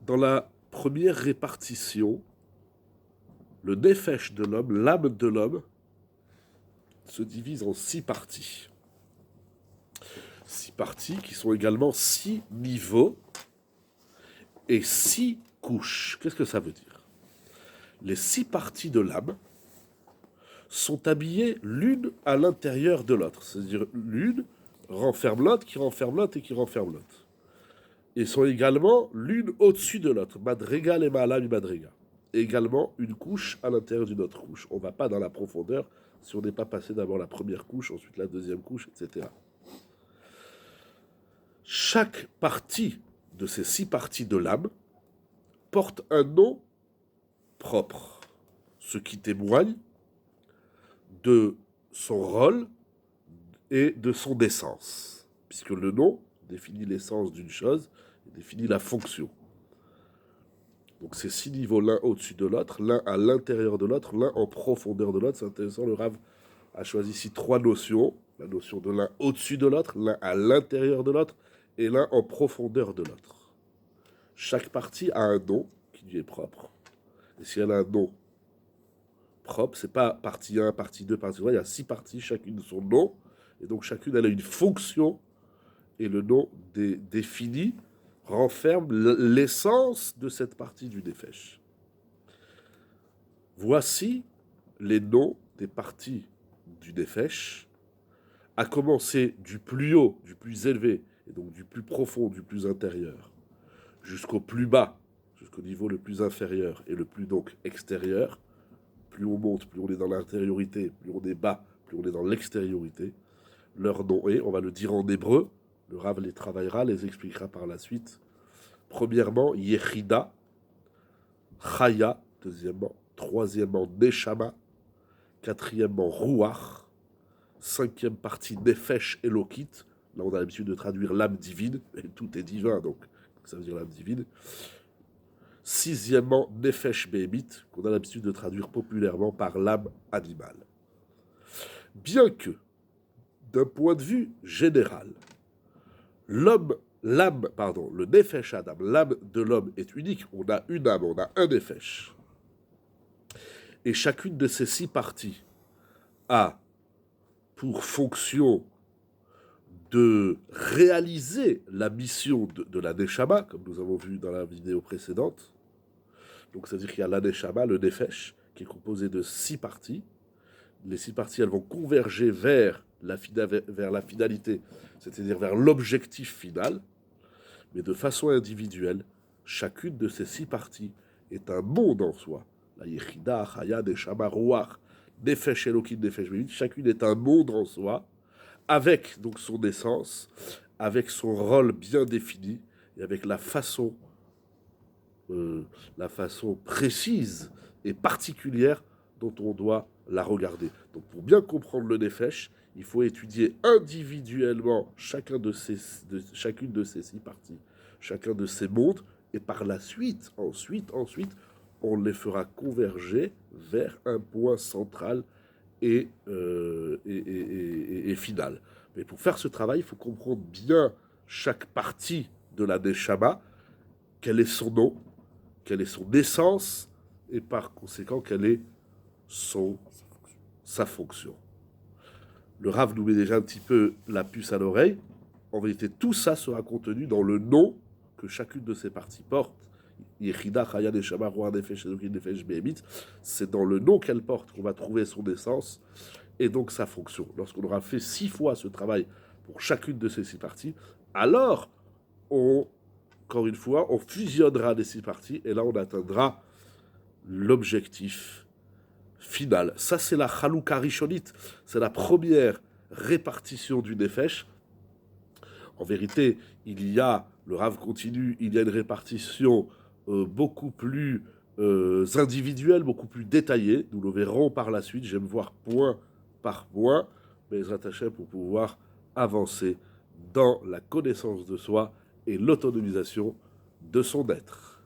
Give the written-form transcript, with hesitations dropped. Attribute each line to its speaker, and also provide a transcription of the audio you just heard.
Speaker 1: Dans la première répartition, le nefesh de l'homme, l'âme de l'homme, se divise en 6 parties. 6 parties qui sont également 6 niveaux et 6 couches. Qu'est-ce que ça veut dire? Les 6 parties de l'âme sont habillées l'une à l'intérieur de l'autre. C'est-à-dire l'une renferme l'autre, qui renferme l'autre et qui renferme l'autre. Et sont également l'une au-dessus de l'autre. Madrega les ma'alam et madrega. Et également une couche à l'intérieur d'une autre couche. On ne va pas dans la profondeur si on n'est pas passé d'abord la première couche, ensuite la deuxième couche, etc. Chaque partie de ces 6 parties de l'âme porte un nom propre, ce qui témoigne de son rôle et de son essence, puisque le nom définit l'essence d'une chose et définit la fonction. Donc ces 6 niveaux, l'un au-dessus de l'autre, l'un à l'intérieur de l'autre, l'un en profondeur de l'autre. C'est intéressant, le Rav a choisi ici 3 notions, la notion de l'un au-dessus de l'autre, l'un à l'intérieur de l'autre, et l'un en profondeur de l'autre. Chaque partie a un nom qui lui est propre. Et si elle a un nom propre, c'est pas partie 1, partie 2, partie 3, il y a 6 parties, chacune son nom, et donc chacune elle a une fonction, et le nom défini renferme l'essence de cette partie du nefesh. Voici les noms des parties du nefesh, à commencer du plus haut, du plus élevé, et donc du plus profond, du plus intérieur, jusqu'au plus bas, jusqu'au niveau le plus inférieur et le plus donc extérieur. Plus on monte, plus on est dans l'intériorité, plus on est bas, plus on est dans l'extériorité. Leur nom est, on va le dire en hébreu, le Rav les travaillera, les expliquera par la suite. Premièrement, Yechida, Chaya, deuxièmement, troisièmement, Neshama, quatrièmement, Ruach, cinquième partie, Nefesh Elokit. Là, on a l'habitude de traduire l'âme divine, et tout est divin, donc ça veut dire l'âme divine. Sixièmement, Nefesh Behemit, qu'on a l'habitude de traduire populairement par l'âme animale. Bien que, d'un point de vue général, le Nefesh Adam, l'âme de l'homme est unique. On a une âme, on a un Nefesh. Et chacune de ces 6 parties a pour fonction de réaliser la mission de la Neshama, comme nous avons vu dans la vidéo précédente. Donc, c'est-à-dire qu'il y a la Neshama, le Nefesh, qui est composé de 6 parties. Les 6 parties, elles vont converger vers la finalité, c'est-à-dire vers l'objectif final. Mais de façon individuelle, chacune de ces 6 parties est un monde en soi. La Yechida, Chaya, Neshama, Ruach, Nefesh Elokim, Nefesh Behemit, chacune est un monde en soi, avec donc son essence, avec son rôle bien défini, et avec la façon précise et particulière dont on doit la regarder. Donc pour bien comprendre le Nefesh, il faut étudier individuellement chacune de ces 6 parties, chacun de ces mondes, et par la suite, ensuite, on les fera converger vers un point central et final. Mais pour faire ce travail, il faut comprendre bien chaque partie de la Neshama, quel est son nom, quelle est son essence, et par conséquent, quelle est sa fonction. Le Rav nous met déjà un petit peu la puce à l'oreille. En vérité, tout ça sera contenu dans le nom que chacune de ces parties porte. Yechida, Chaya, Neshama, Ruach, Nefesh, Elokim, Nefesh, Behemit. C'est dans le nom qu'elle porte qu'on va trouver son essence et donc sa fonction. Lorsqu'on aura fait 6 fois ce travail pour chacune de ces 6 parties, alors encore une fois, on fusionnera les 6 parties et là on atteindra l'objectif final. Ça, c'est la Chalouka Rishonite, c'est la première répartition du Nefesh. En vérité, le Rav continue, il y a une répartition beaucoup plus individuelle, beaucoup plus détaillée. Nous le verrons par la suite. J'aime voir point par point, mais attachés pour pouvoir avancer dans la connaissance de soi et l'autonomisation de son être.